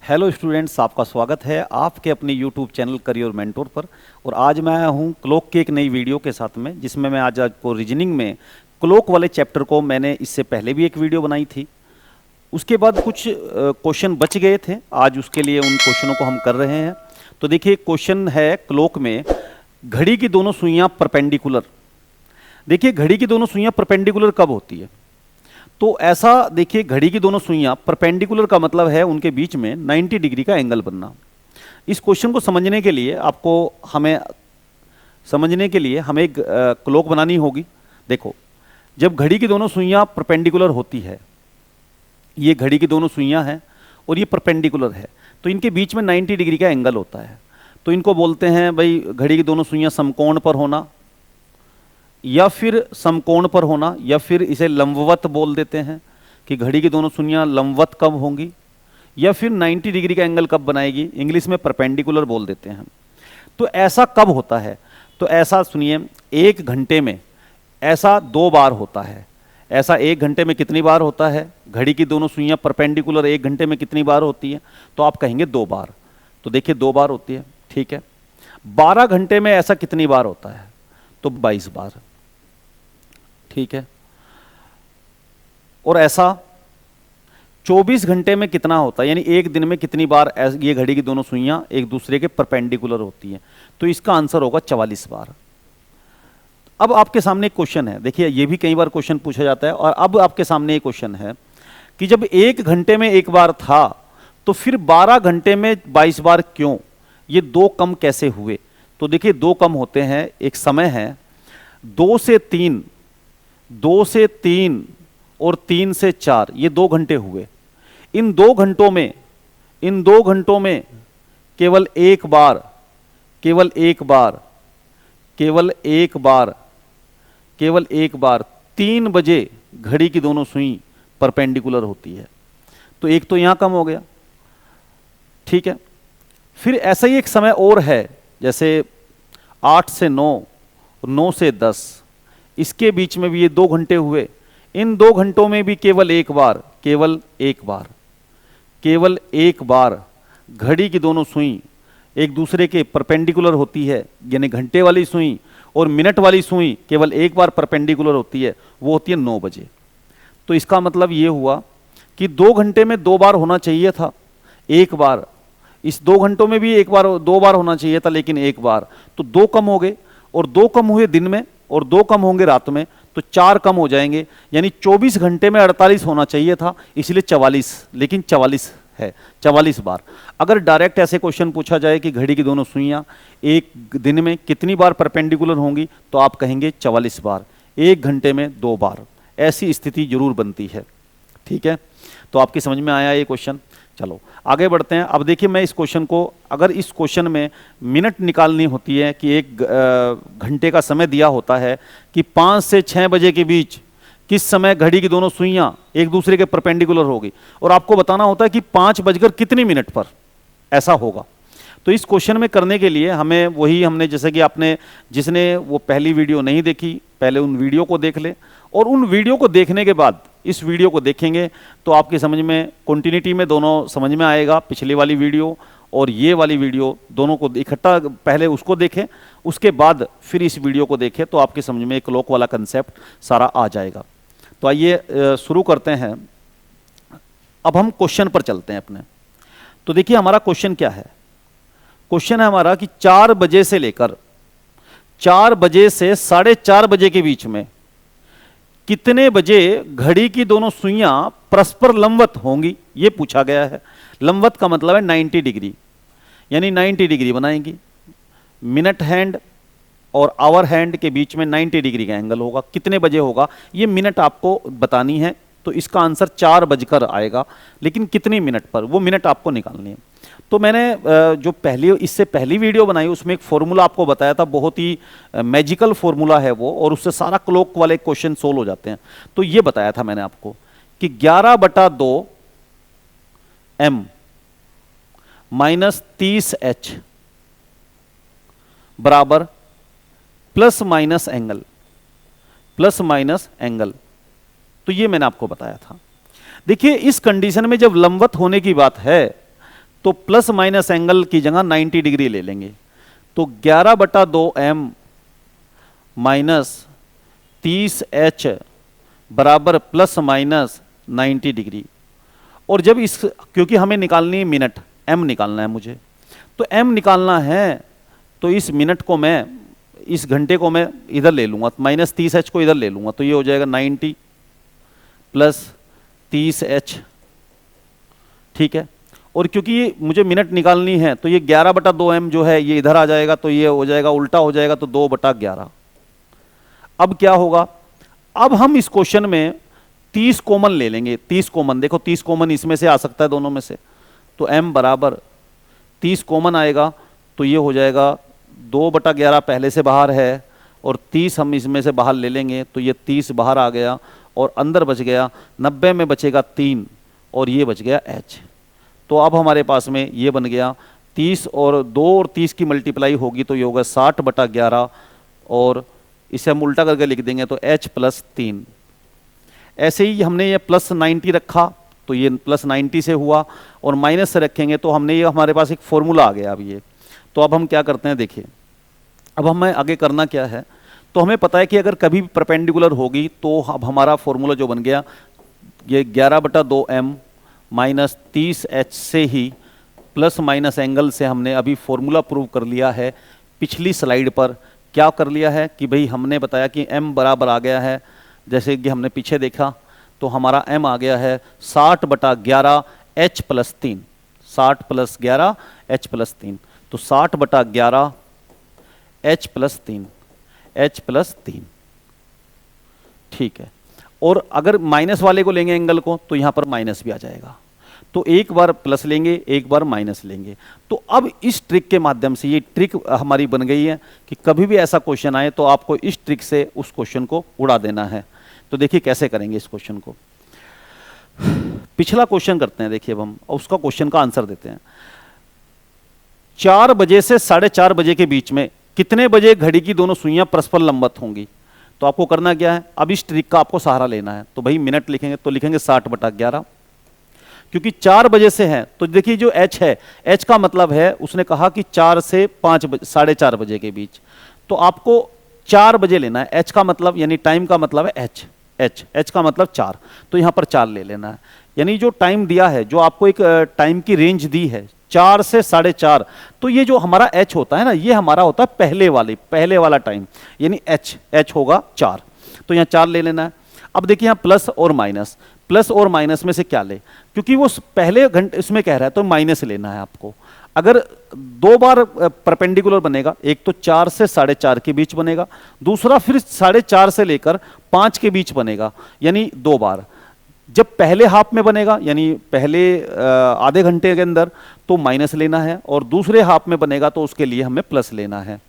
Hello students, आपका स्वागत है आपके अपने यूट्यूब चैनल करियर मेंटोर पर। और आज मैं आया हूँ क्लोक की एक नई वीडियो के साथ में, जिसमें मैं आज आपको रीजनिंग में क्लोक वाले चैप्टर को मैंने इससे पहले भी एक वीडियो बनाई थी। उसके बाद कुछ क्वेश्चन बच गए थे, आज उसके लिए उन क्वेश्चनों को हम कर रहे हैं। तो देखिए, क्वेश्चन है क्लोक में, घड़ी की दोनों सुइयाँ परपेंडिकुलर। देखिए, घड़ी की दोनों सुइयाँ परपेंडिकुलर कब होती है? तो ऐसा देखिए, घड़ी की दोनों सुइयां परपेंडिकुलर का मतलब है उनके बीच में 90 डिग्री का एंगल बनना। इस क्वेश्चन को समझने के लिए हमें एक क्लॉक बनानी होगी। देखो, जब घड़ी की दोनों सुइयां परपेंडिकुलर होती है, ये घड़ी की दोनों सुइयां हैं और ये परपेंडिकुलर है, तो इनके बीच में 90 डिग्री का एंगल होता है। तो इनको बोलते हैं भाई, घड़ी की दोनों सुइयां समकोण पर होना, या फिर समकोण पर होना, या फिर इसे लंबवत बोल देते हैं कि घड़ी की दोनों सुइयां लंबवत कब होंगी, या फिर 90 डिग्री का एंगल कब बनाएगी, इंग्लिश में परपेंडिकुलर बोल देते हैं। तो ऐसा कब होता है? तो ऐसा सुनिए, एक घंटे में ऐसा 2 बार होता है। ऐसा एक घंटे में कितनी बार होता है? घड़ी की दोनों सुइयां परपेंडिकुलर एक घंटे में कितनी बार होती है? तो आप कहेंगे 2 बार। तो देखिए, 2 बार होती है, ठीक है। 12 घंटे में ऐसा कितनी बार होता है? तो 22 बार, ठीक है। और ऐसा 24 घंटे में कितना होता है, यानी एक दिन में कितनी बार ये घड़ी की दोनों सुइयां एक दूसरे के परपेंडिकुलर होती हैं? तो इसका आंसर होगा 44 बार। अब आपके सामने एक क्वेश्चन है, देखिए ये भी कई बार क्वेश्चन पूछा जाता है। और अब आपके सामने एक क्वेश्चन है कि जब एक घंटे में एक बार था, तो फिर 12 घंटे में 22 बार क्यों? ये 2 कम कैसे हुए? तो देखिए, 2 कम होते हैं। एक समय है 2 से 3, 2 से 3 और 3 से 4, ये 2 घंटे हुए। इन 2 घंटों में केवल एक बार, केवल एक बार, केवल एक बार, केवल एक बार 3 बजे घड़ी की दोनों सुई परपेंडिकुलर होती है। तो एक तो यहां कम हो गया, ठीक है। फिर ऐसा ही एक समय और है, जैसे 8 से 9, 9 से 10, इसके बीच में भी ये 2 घंटे हुए। इन 2 घंटों में भी केवल एक बार, केवल एक बार, केवल एक बार घड़ी की दोनों सुई एक दूसरे के परपेंडिकुलर होती है। यानी घंटे वाली सुई और मिनट वाली सुई केवल एक बार परपेंडिकुलर होती है, वो होती है 9 बजे। तो इसका मतलब ये हुआ कि 2 घंटे में 2 बार होना चाहिए था, एक बार। इस 2 घंटों में भी एक बार 2 बार होना चाहिए था, लेकिन एक बार। तो 2 कम हो गए, और 2 कम हुए दिन में, और 2 कम होंगे रात में, तो 4 कम हो जाएंगे। यानी 24 घंटे में 48 होना चाहिए था, इसलिए 44, लेकिन 44 है, 44 बार। अगर डायरेक्ट ऐसे क्वेश्चन पूछा जाए कि घड़ी की दोनों सुइयां एक दिन में कितनी बार परपेंडिकुलर होंगी, तो आप कहेंगे 44 बार, एक घंटे में 2 बार। ऐसी स्थिति जरूर बनती है, ठीक है। तो आपकी समझ में आया ये क्वेश्चन? चलो आगे बढ़ते हैं। अब देखिए, मैं इस क्वेश्चन को, अगर इस क्वेश्चन में मिनट निकालनी होती है कि एक घंटे का समय दिया होता है कि 5 से 6 बजे के बीच किस समय घड़ी की दोनों सुइयां एक दूसरे के परपेंडिकुलर होगी, और आपको बताना होता है कि 5 बजकर कितनी मिनट पर ऐसा होगा। तो इस क्वेश्चन में करने के लिए हमने जैसे कि आपने, जिसने वो पहली वीडियो नहीं देखी, पहले उन वीडियो को देख ले, और उन वीडियो को देखने के बाद इस वीडियो को देखेंगे तो आपकी समझ में कॉन्टिन्यूटी में दोनों समझ में आएगा। पिछली वाली वीडियो और ये वाली वीडियो दोनों को इकट्ठा, पहले उसको देखें, उसके बाद फिर इस वीडियो को देखें, तो आपकी समझ में एक क्लॉक वाला कंसेप्ट सारा आ जाएगा। तो आइए शुरू करते हैं। अब हम क्वेश्चन पर चलते हैं अपने। तो देखिए, हमारा क्वेश्चन क्या है? क्वेश्चन है हमारा कि 4 बजे से लेकर 4 बजे से 4:30 बजे के बीच में कितने बजे घड़ी की दोनों सुइयां परस्पर लंबवत होंगी, ये पूछा गया है। लंबवत का मतलब है 90 डिग्री, यानी 90 डिग्री बनाएंगी। मिनट हैंड और आवर हैंड के बीच में 90 डिग्री का एंगल होगा। कितने बजे होगा ये मिनट आपको बतानी है, तो इसका आंसर 4 बजकर आएगा, लेकिन कितनी मिनट पर, वो मिनट आपको निकालनी है। तो मैंने जो इससे पहली वीडियो बनाई, उसमें एक फॉर्मूला आपको बताया था, बहुत ही मैजिकल फॉर्मूला है वो, और उससे सारा क्लॉक वाले क्वेश्चन सोल्व हो जाते हैं। तो ये बताया था मैंने आपको कि 11/2 m - 30h बराबर प्लस माइनस एंगल। तो ये मैंने आपको बताया था। देखिए, इस कंडीशन में जब लंबवत होने की बात है, तो प्लस माइनस एंगल की जगह 90 डिग्री ले लेंगे। तो 11/2m माइनस 30h बराबर प्लस माइनस 90 डिग्री। और जब इस, क्योंकि हमें निकालनी है मिनट, m निकालना है मुझे, तो m निकालना है तो इस मिनट को मैं, इस घंटे को मैं इधर ले लूंगा, माइनस 30h को इधर ले लूंगा, तो ये हो जाएगा 90 प्लस 30h, ठीक है। और क्योंकि ये मुझे मिनट निकालनी है तो ये 11/2m जो है ये इधर आ जाएगा, तो ये हो जाएगा उल्टा हो जाएगा, तो 2/11। अब क्या होगा, अब हम इस क्वेश्चन में 30 कॉमन ले लेंगे। 30 कॉमन, देखो 30 कॉमन इसमें से आ सकता है, दोनों में से, तो m बराबर 30 कॉमन आएगा, तो ये हो जाएगा 2/11 पहले से बाहर है, और 30 हम इसमें से बाहर ले लेंगे, तो ये 30 बाहर आ गया और अंदर बच गया 90 में बचेगा 3 और ये बच गया h। तो अब हमारे पास में ये बन गया 30 और 2 और 30 की मल्टीप्लाई होगी तो ये होगा 60/11, और इसे हम उल्टा करके लिख देंगे तो h प्लस 3। ऐसे ही हमने ये प्लस 90 रखा तो ये प्लस 90 से हुआ, और माइनस से रखेंगे तो हमने ये, हमारे पास एक फॉर्मूला आ गया अब ये। तो अब हम क्या करते हैं, देखिए अब हमें आगे करना क्या है। तो हमें पता है कि अगर कभी भी परपेंडिकुलर होगी तो अब हमारा फॉर्मूला जो बन गया, ये 11/2m माइनस 30h से ही प्लस माइनस एंगल से हमने अभी फॉर्मूला प्रूव कर लिया है। पिछली स्लाइड पर क्या कर लिया है कि भाई हमने बताया कि m बराबर आ गया है, जैसे कि हमने पीछे देखा तो हमारा m आ गया है 60/11 h प्लस 3, 60 + 11 h प्लस 3, तो 60/11 h प्लस 3, h प्लस 3, ठीक है। और अगर माइनस वाले को लेंगे एंगल को तो यहां पर माइनस भी आ जाएगा, तो एक बार प्लस लेंगे एक बार माइनस लेंगे। तो अब इस ट्रिक के माध्यम से, ये ट्रिक हमारी बन गई है कि कभी भी ऐसा क्वेश्चन आए तो आपको इस ट्रिक से उस क्वेश्चन को उड़ा देना है। तो देखिए कैसे करेंगे इस क्वेश्चन को। पिछला क्वेश्चन करते हैं, देखिए अब हम उसका क्वेश्चन का आंसर देते हैं। 4 बजे से 4:30 बजे के बीच में कितने बजे घड़ी की दोनों सुइयां परस्पर लंबवत होंगी। तो आपको करना क्या है, अब इस ट्रिक का आपको सहारा लेना है। तो भाई मिनट लिखेंगे तो लिखेंगे 60/11, क्योंकि 4 बजे से है तो देखिए जो h है, h का मतलब है, उसने कहा कि 4 से 4:30 बजे के बीच, तो आपको 4 बजे लेना है। h का मतलब यानी टाइम का मतलब है h का मतलब 4, तो यहां पर 4 ले लेना है। यानी जो टाइम दिया है, जो आपको एक टाइम की रेंज दी है 4 से 4:30, तो ये जो हमारा h होता है ना, ये हमारा होता है पहले वाला टाइम, यानी h होगा 4, तो यहाँ 4 ले लेना है। अब देखिए यहाँ प्लस और माइनस में से क्या ले, क्योंकि वो पहले घंटे इसमें कह रहा है तो माइनस लेना है आपको। अगर 2 बार परपेंडिकुलर बनेगा, एक तो 4 से 4:30 के बीच बनेगा, दूसरा फिर 4:30 से लेकर 5 के बीच बनेगा, यानी 2 बार। जब पहले हाफ में बनेगा यानी पहले आधे घंटे के अंदर तो माइनस लेना है, और दूसरे हाफ में बनेगा तो उसके लिए हमें प्लस लेना है।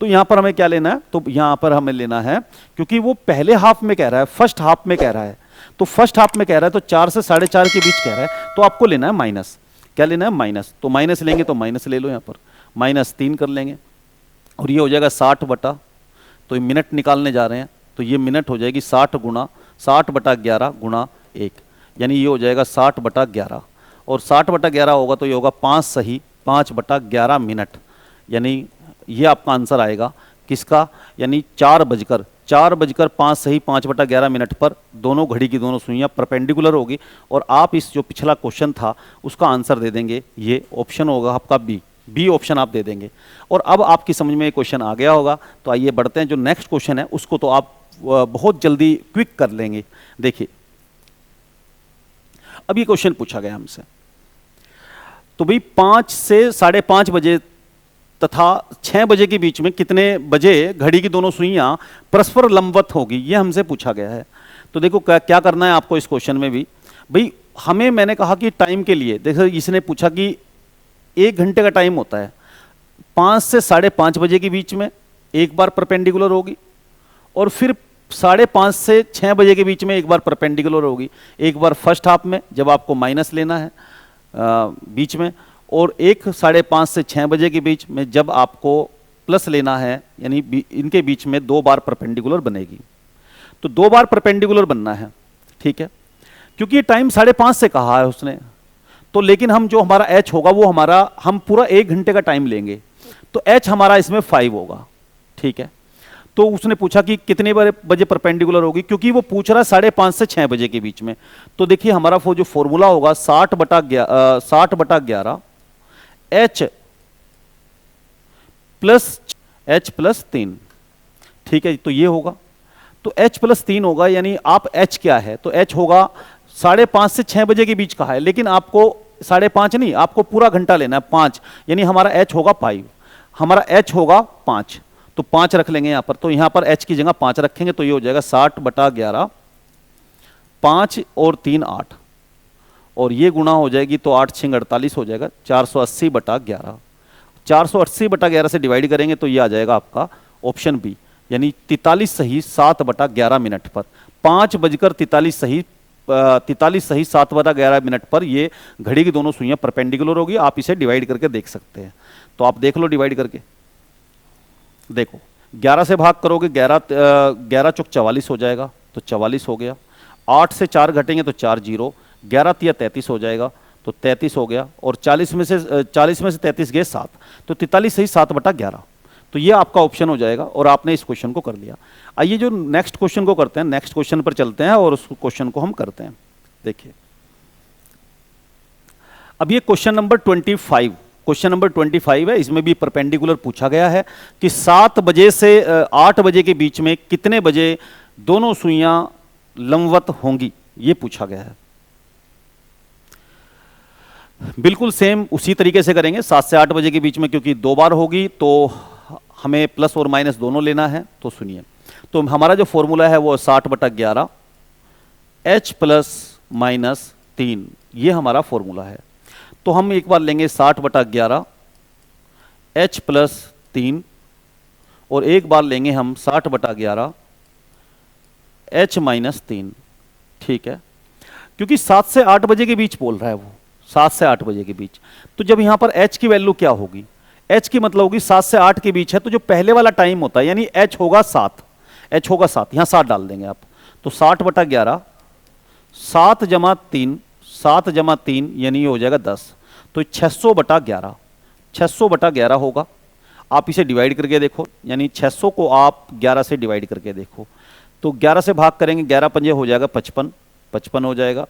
तो यहां पर हमें क्या लेना है, तो यहां पर हमें लेना है, क्योंकि वो पहले हाफ में कह रहा है, फर्स्ट हाफ में कह रहा है, तो फर्स्ट हाफ में कह रहा है तो 4 से 4:30 के बीच कह रहा है, तो आपको लेना है माइनस। क्या लेना है, माइनस। तो माइनस लेंगे तो माइनस ले लो, यहां पर -3 कर लेंगे, और ये हो जाएगा 60 तो मिनट निकालने जा रहे हैं तो ये मिनट हो जाएगी 60/11 गुणा 1, यानी ये हो जाएगा 60/11, और 60/11 होगा तो ये होगा 5 सही 5/11 मिनट, यानी ये आपका आंसर आएगा किसका, यानी 4:05 सही 5/11 मिनट पर दोनों घड़ी की दोनों सुइयां परपेंडिकुलर होगी, और आप इस जो पिछला क्वेश्चन था उसका आंसर दे देंगे, ये ऑप्शन होगा आपका बी ऑप्शन आप दे देंगे। और अब आपकी समझ में ये क्वेश्चन आ गया होगा, तो आइए बढ़ते हैं। जो नेक्स्ट क्वेश्चन है उसको तो आप बहुत जल्दी क्विक कर लेंगे। देखिए अब ये क्वेश्चन पूछा गया हमसे, तो भाई 5 से 5:30 बजे तथा 6 बजे के बीच में कितने बजे घड़ी की दोनों सुइयां परस्पर लंबवत होगी, ये हमसे पूछा गया है। तो देखो क्या करना है आपको इस क्वेश्चन में भी, भाई हमें, मैंने कहा कि टाइम के लिए, देखो इसने पूछा कि 1 घंटे का टाइम होता है, 5 से 5:30 बजे के बीच में एक बार परपेंडिकुलर होगी, और फिर 5:30 से 6 बजे के बीच में एक बार परपेंडिकुलर होगी, एक बार फर्स्ट हाफ में जब आपको माइनस लेना है बीच में, और एक 5:30 से 6 बजे के बीच में जब आपको प्लस लेना है, यानी इनके बीच में 2 बार परपेंडिकुलर बनेगी। तो 2 बार परपेंडिकुलर बनना है, ठीक है, क्योंकि ये टाइम 5:30 से कहा है उसने, तो लेकिन हम जो हमारा एच होगा वो हमारा, हम पूरा 1 घंटे का टाइम लेंगे, तो एच हमारा इसमें 5 होगा, ठीक है। तो उसने पूछा कि कितने बजे परपेंडिकुलर होगी, क्योंकि वो पूछ रहा है 5:30 से 6 बजे के बीच में। तो देखिए हमारा वो जो फॉर्मूला होगा 60/11 एच प्लस 3, ठीक है। तो ये होगा, तो h प्लस 3 होगा, यानी आप h क्या है, तो h होगा 5:30 से 6 बजे के बीच का है, लेकिन आपको 5:30 नहीं, आपको पूरा घंटा लेना है 5, यानी हमारा h होगा 5, हमारा h होगा 5, तो 5 रख लेंगे यहां पर। तो यहां पर h की जगह 5 रखेंगे, तो ये हो जाएगा 60/11, 5 और 3 8, और ये गुणा हो जाएगी तो 8 6 48 हो जाएगा, 480/11। 480/11 से डिवाइड करेंगे तो ये आ जाएगा आपका ऑप्शन बी, यानी 43 सही 7/11 मिनट पर, 5:43 सही 7/11 मिनट पर ये घड़ी की दोनों सुइयां परपेंडिकुलर होगी। आप इसे डिवाइड करके देख सकते हैं, तो आप देख लो डिवाइड करके, देखो 11 से भाग करोगे 11 चौक 44 हो जाएगा, तो 44 हो गया। 8 से 4 घटेंगे तो 4 0, 11 तिया 33 हो जाएगा, तो 33 हो गया, और 40 में से 33 गए 7, तो 43 सही 7/11। तो ये आपका ऑप्शन हो जाएगा, और आपने इस क्वेश्चन को कर लिया। आइए जो नेक्स्ट क्वेश्चन को करते हैं, नेक्स्ट क्वेश्चन पर चलते हैं और उस क्वेश्चन को हम करते हैं। देखिए अब ये क्वेश्चन नंबर 25, क्वेश्चन नंबर 25 है, इसमें भी परपेंडिकुलर पूछा गया है कि 7 बजे से 8 बजे के बीच में कितने बजे दोनों सुइयां लंबवत होंगी, ये पूछा गया है। बिल्कुल सेम उसी तरीके से करेंगे, 7 से 8 बजे के बीच में, क्योंकि 2 बार होगी तो हमें प्लस और माइनस दोनों लेना है। तो सुनिए, तो हमारा जो फॉर्मूला है वो 60/11 h प्लस माइनस 3, ये हमारा फॉर्मूला है। तो हम एक बार लेंगे 60/11 h प्लस 3, और एक बार लेंगे हम 60/11 h माइनस 3, ठीक है। क्योंकि 7 से 8 बजे के बीच बोल रहा है वो, 7 से 8 बजे के बीच, तो जब यहां पर h की वैल्यू क्या होगी, h की मतलब होगी 7 से 8 के बीच है, तो जो पहले वाला टाइम होता है यानी h होगा 7, h होगा 7, यहां 7 डाल देंगे आप, तो 60/11 7 जमा 3, 7 जमा 3 यानी ये हो जाएगा 10, तो 600/11, 600/11 होगा। आप इसे डिवाइड करके देखो, यानी 600 को आप 11 से डिवाइड करके देखो, तो 11 से भाग करेंगे 11 पंजे हो जाएगा 55, 55 हो जाएगा।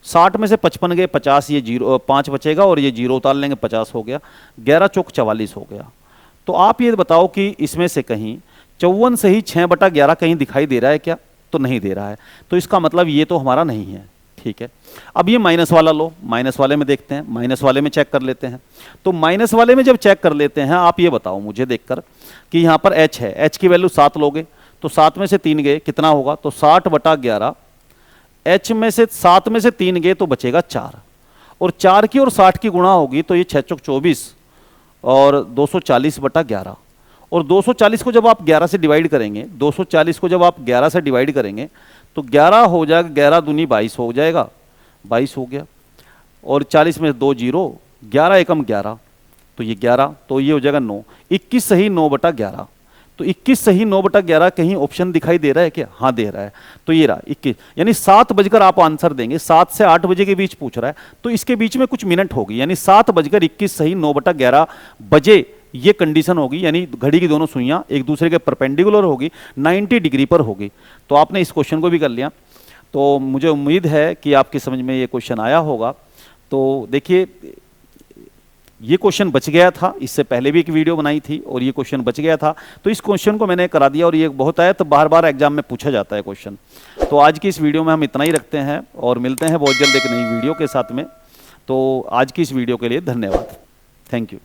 60 में से 55 गए 50, ये 5 बचेगा, और ये 0 उतार लेंगे, 50 हो गया। 11 चौक 44 हो गया। तो आप ये बताओ कि इसमें से कहीं 54 से ही 6/11 कहीं दिखाई दे रहा है क्या, तो नहीं दे रहा है, तो इसका मतलब ये तो हमारा नहीं है, ठीक है। अब ये माइनस वाला लो, माइनस वाले में देखते हैं, माइनस वाले में चेक कर लेते हैं। तो माइनस वाले में जब चेक कर लेते हैं, आप ये बताओ मुझे देखकर कि यहाँ पर h है, h की वैल्यू 7 लोगे, तो 7 में से 3 गए कितना होगा, तो 60/11, h में से 7 में से 3 गए तो बचेगा 4, और 4 की और 60 की गुणा होगी तो ये 6 चौक 24 और 240/11, और 240 को जब आप 11 से डिवाइड करेंगे, 240 को जब आप 11 से डिवाइड करेंगे तो 11 हो जाएगा, 11 दूनी 22 हो जाएगा, 22 हो गया, और 40 में 2 0, 11 एकम 11, तो ये 11, तो ये हो जाएगा 9, 21 सही 9/11, तो 21 सही 9/11 कहीं ऑप्शन दिखाई दे रहा है क्या, हाँ दे रहा है, तो ये रहा 21, यानी 7 बजकर आप आंसर देंगे, 7 से 8 बजे के बीच पूछ रहा है, तो इसके बीच में कुछ मिनट होगी, यानी 7:21 सही 9/11 बजे ये कंडीशन होगी, यानी घड़ी की दोनों सुइयां एक दूसरे के परपेंडिकुलर होगी, 90 डिग्री पर होगी। तो आपने इस क्वेश्चन को भी कर लिया, तो मुझे उम्मीद है कि आपकी समझ में ये क्वेश्चन आया होगा। तो देखिए ये क्वेश्चन बच गया था, इससे पहले भी एक वीडियो बनाई थी और ये क्वेश्चन बच गया था, तो इस क्वेश्चन को मैंने करा दिया, और ये बहुत है तो बार बार एग्जाम में पूछा जाता है क्वेश्चन। तो आज की इस वीडियो में हम इतना ही रखते हैं, और मिलते हैं बहुत जल्द एक नई वीडियो के साथ में। तो आज की इस वीडियो के लिए धन्यवाद, थैंक यू।